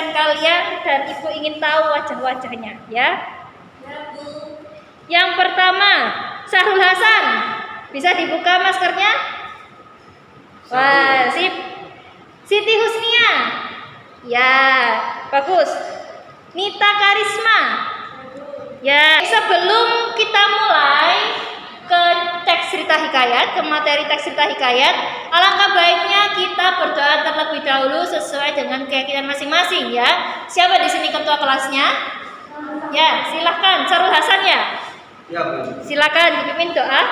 rekan kalian dan Ibu ingin tahu wajah-wajahnya ya. Yang pertama, Syahrul Hasan. Bisa dibuka maskernya? Wah, sip. Siti Husnia. Ya, bagus. Nita Karisma. Ya, sebelum kita mulai ke teks cerita hikayat, ke materi teks cerita hikayat, alangkah baiknya kita berdoa terlebih dahulu sesuai dengan keyakinan masing-masing ya. Siapa di sini ketua kelasnya? Ya, silahkan. Syahrul Hasan ya? Ya, Bu. Silakan dipimpin doa.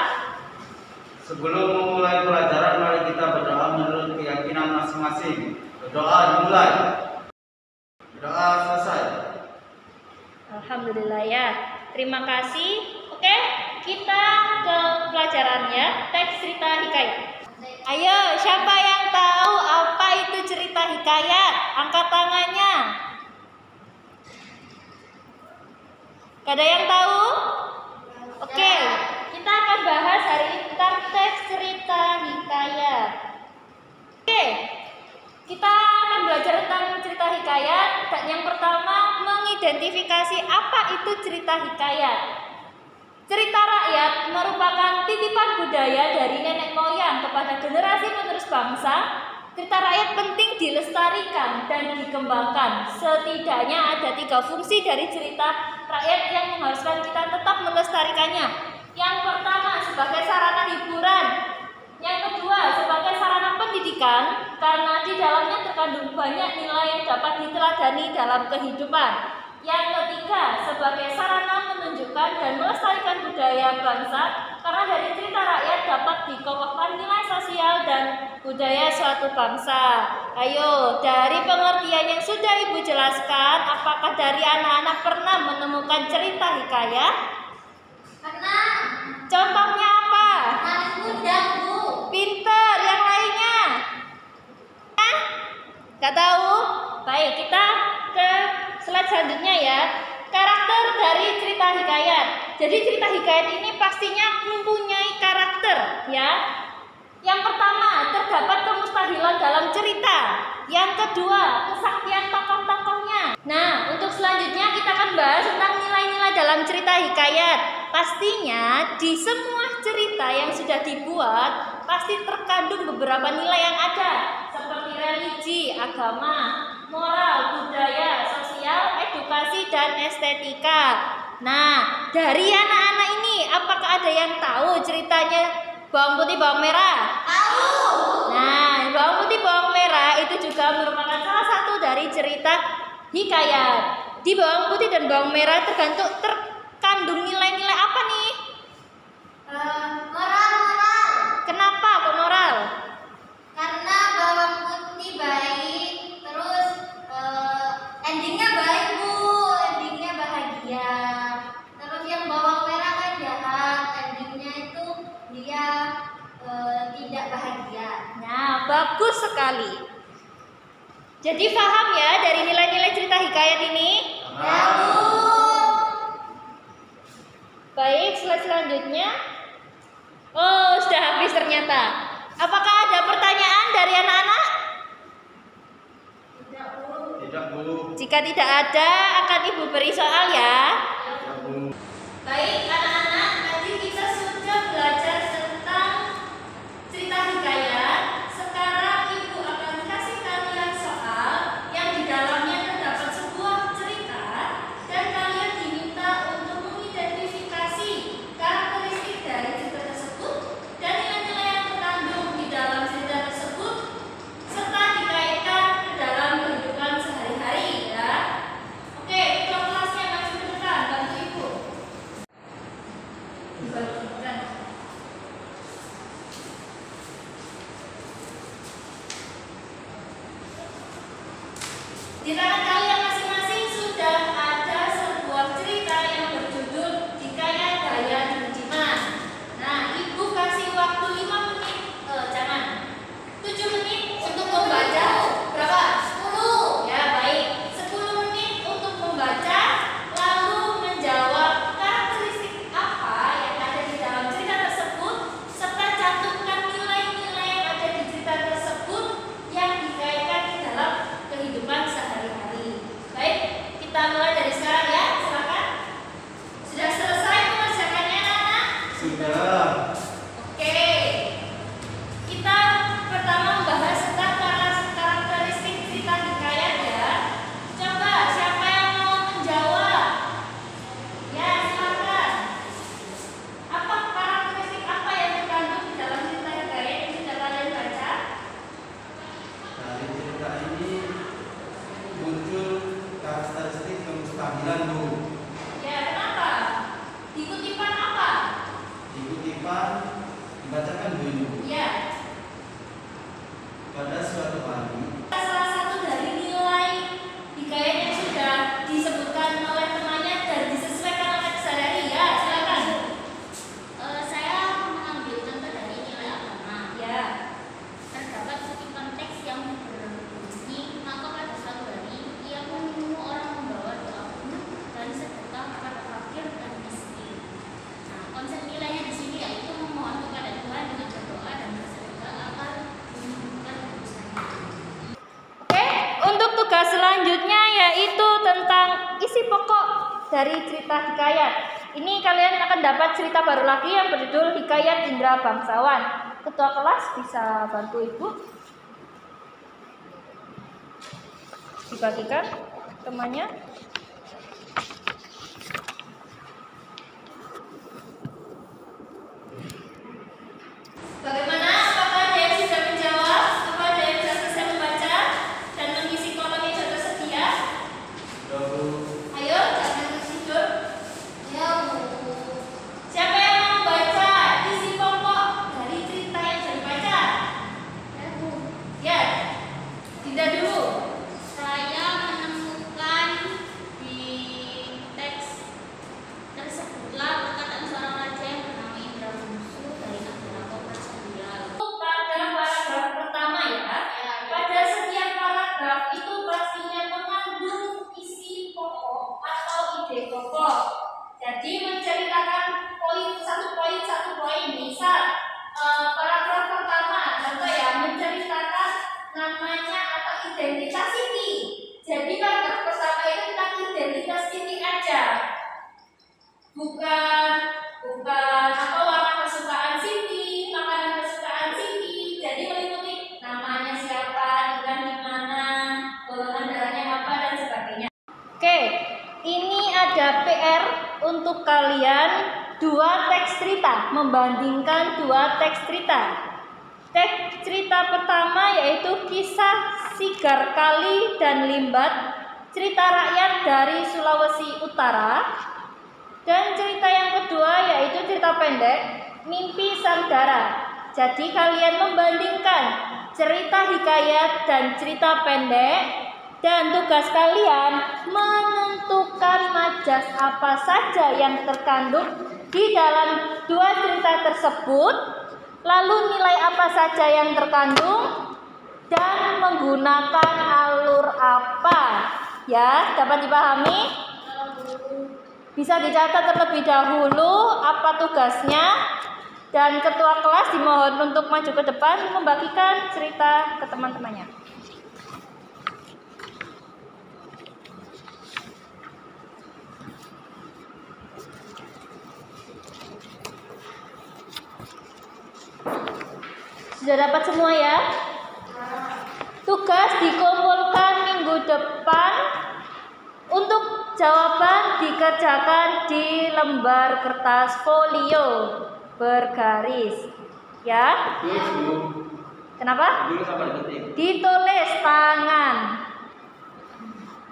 Sebelum memulai pelajaran, mari kita berdoa menurut keyakinan masing-masing. Berdoa dimulai. Berdoa selesai. Alhamdulillah ya. Terima kasih. Oke, kita ke pelajarannya, teks cerita hikayat. Ayo, siapa yang tahu apa itu cerita hikayat? Angkat tangannya. Gak ada yang tahu? Oke, kita akan bahas hari ini tentang teks cerita hikayat. Oke, kita akan belajar tentang cerita hikayat. Dan yang pertama, mengidentifikasi apa itu cerita hikayat. Cerita rakyat merupakan titipan budaya dari nenek moyang kepada generasi penerus bangsa. Cerita rakyat penting dilestarikan dan dikembangkan. Setidaknya ada 3 fungsi dari cerita rakyat yang mengharuskan kita tetap melestarikannya. Yang pertama, sebagai sarana hiburan. Yang kedua, sebagai sarana pendidikan, karena di dalamnya terkandung banyak nilai yang dapat diteladani dalam kehidupan. Yang ketiga, sebagai sarana menunjukkan dan melestarikan budaya bangsa, karena dari cerita rakyat dapat dikokohkan nilai sosial dan budaya suatu bangsa. Ayo, dari pengertian yang sudah Ibu jelaskan, apakah dari anak-anak pernah menemukan cerita hikayat? Pernah. Contohnya apa? Paling mudah, Bu. Pinter, yang lainnya? Hah? Gak tahu? Baik, kita ke slide selanjutnya ya. Karakter dari cerita hikayat. Jadi cerita hikayat ini pastinya mempunyai karakter ya. Yang pertama, terdapat kemustahilan dalam cerita. Yang kedua, kesaktian tokoh-tokohnya. Nah, untuk selanjutnya kita akan bahas tentang nilai-nilai dalam cerita hikayat. Pastinya di semua cerita yang sudah dibuat pasti terkandung beberapa nilai yang ada, seperti religi, agama, moral, budaya, sosial, edukasi, dan estetika. Nah, dari anak-anak ini apakah ada yang tahu ceritanya bawang putih bawang merah? Tahu. Nah, bawang putih bawang merah itu juga merupakan salah satu dari cerita hikayat. Di bawang putih dan bawang merah terkandung nilai-nilai apa nih? Moral. Kenapa kok moral? Karena bawang putih baik, terus endingnya baik, Bu. Endingnya bahagia. Terus yang bawang merah kan jahat, endingnya itu dia tidak bahagia. Nah, bagus sekali. Jadi paham ya dari nilai-nilai cerita hikayat ini? Ya, Bu. Baik, slide selanjutnya. Oh, sudah habis ternyata. Apakah ada pertanyaan dari anak-anak? Tidak, Bu. Jika tidak ada, akan Ibu beri soal ya. Ya, Bu. Baik, anak-anak, tadi kita sudah belajar tentang cerita hikayat. Sekarang Ibu akan kasih kalian soal yang di dalamnya terdapat sebuah cerita dan kalian diminta untuk mengidentifikasi karakteristik dari cerita tersebut dan nilai-nilai yang terkandung di dalam cerita tersebut serta dikaitkan ke dalam kehidupan sehari-hari ya. Oke, ketua kelasnya maju ke depan, bantu Ibu. Di tangan kalian masing-masing sudah ada sebuah cerita yang berjudul Hikayat Dayang Jujiman. Nah, Ibu kasih waktu 5 menit, 7 menit untuk membaca. Berapa? 10. Ya, baik. 10 menit untuk membaca, lalu menjawab karakteristik apa yang ada di dalam cerita tersebut, serta cantumkan nilai-nilai yang ada di cerita tersebut yang dikaitkan di dalam kehidupan sehari-hari. muncul karakteristik kemustahilan, Bu. Ya, kenapa? Di kutipan apa? Di kutipan dibacakan, Bu, Ibu. Ya. Pada suatu hari, Salah satu dari nilai hikayat yang sudah disebutkan oleh temannya dan disesuaikan oleh keseharian. Ya, silakan. Saya mengambil contoh dari nilai agama. Ya. Terdapat kutipan teks yang berbunyi, maka pada suatu hari ia menemukan orang membawa doa penuh dan sedekah kepada fakir dan miskin. Nah, konsep nilainya di sini yaitu memohon kepada Tuhan dengan berdoa dan bersedekah agar dimudahkan urusannya. Oke, untuk tugas selanjutnya yaitu tentang isi pokok dari cerita hikayat. Ini kalian akan dapat cerita baru lagi yang berjudul Hikayat Indra Bangsawan. Ketua kelas bisa bantu Ibu dibagikan temannya. Bagaimana? Apakah ada yang sudah menjawab? Apakah ada yang sudah selesai membaca dan mengisi kolom yang sudah tersedia? sudah, Bu. Ayo, jangan tidur. Ya, Bu. Siapa yang mau baca isi pokok dari cerita yang sudah dibaca? Ya, Bu. Ya, Dinda dulu. Saya menemukan di teks tersebutlah perkataan seorang raja yang bernama Indra Bungsu dari negara Koper Sendirial. Pada paragraf pertama ya, pada setiap paragraf itu pastinya mengandung isi pokok atau ide pokok. Jadi menceritakan satu poin. Misal paragraf pertama, contoh ya, menceritakan namanya atau identitas Siti. Jadi paragraf pertama itu tentang identitas Siti aja. Bukan apa warna kesukaan Siti, makanan kesukaan Siti. Jadi meliputi namanya siapa, tinggal di mana, golongan darahnya apa dan sebagainya. Oke, ini ada PR untuk kalian, dua teks cerita, membandingkan dua teks cerita. Teks cerita pertama yaitu kisah Sigar Kali dan Limbat, cerita rakyat dari Sulawesi Utara. Dan cerita yang kedua yaitu cerita pendek Mimpi Saudara. Jadi kalian membandingkan cerita hikayat dan cerita pendek, dan tugas kalian menentukan majas apa saja yang terkandung di dalam dua cerita tersebut, lalu nilai apa saja yang terkandung, dan menggunakan alur apa. Ya, dapat dipahami? Bisa dicatat terlebih dahulu apa tugasnya, dan ketua kelas dimohon untuk maju ke depan membagikan cerita ke teman-temannya. Sudah dapat semua ya? Tugas dikumpulkan minggu depan. Untuk jawaban dikerjakan di lembar kertas folio bergaris. Ya? Tulis, Bu. Kenapa? Dulu sampai detik. Ditulis tangan.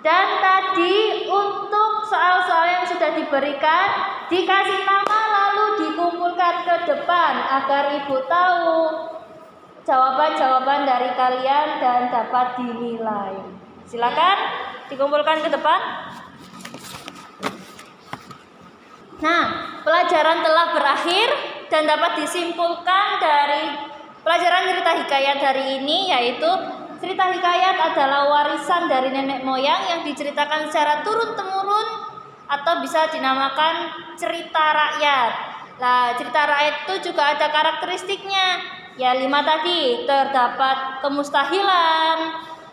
Dan tadi untuk soal-soal yang sudah diberikan dikasih nama lalu dikumpulkan ke depan agar Ibu tahu jawaban-jawaban dari kalian dan dapat dinilai. Silakan dikumpulkan ke depan. Nah, pelajaran telah berakhir dan dapat disimpulkan dari pelajaran cerita hikayat hari ini, yaitu cerita hikayat adalah warisan dari nenek moyang yang diceritakan secara turun-temurun atau bisa dinamakan cerita rakyat. Nah, cerita rakyat itu juga ada karakteristiknya. Ya, 5 tadi, terdapat kemustahilan,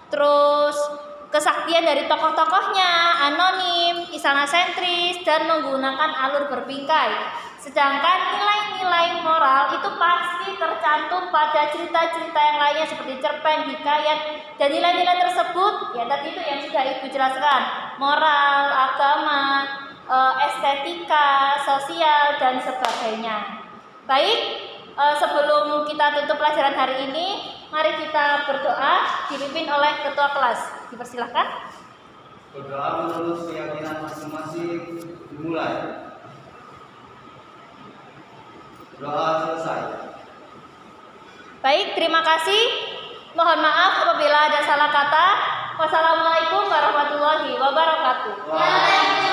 terus kesaktian dari tokoh-tokohnya, anonim, istana sentris, dan menggunakan alur berpingkai. Sedangkan nilai-nilai moral itu pasti tercantum pada cerita-cerita yang lainnya seperti cerpen, hikayat, dan nilai-nilai tersebut ya tadi itu yang sudah Ibu jelaskan, moral, agama, estetika, sosial, dan sebagainya. Baik, sebelum kita tutup pelajaran hari ini, mari kita berdoa dipimpin oleh ketua kelas. Dipersilahkan. Berdoa menurut keyakinan masing-masing dimulai. Doa selesai. Baik, terima kasih. Mohon maaf apabila ada salah kata. Wassalamualaikum warahmatullahi wabarakatuh. Waalaikumsalam.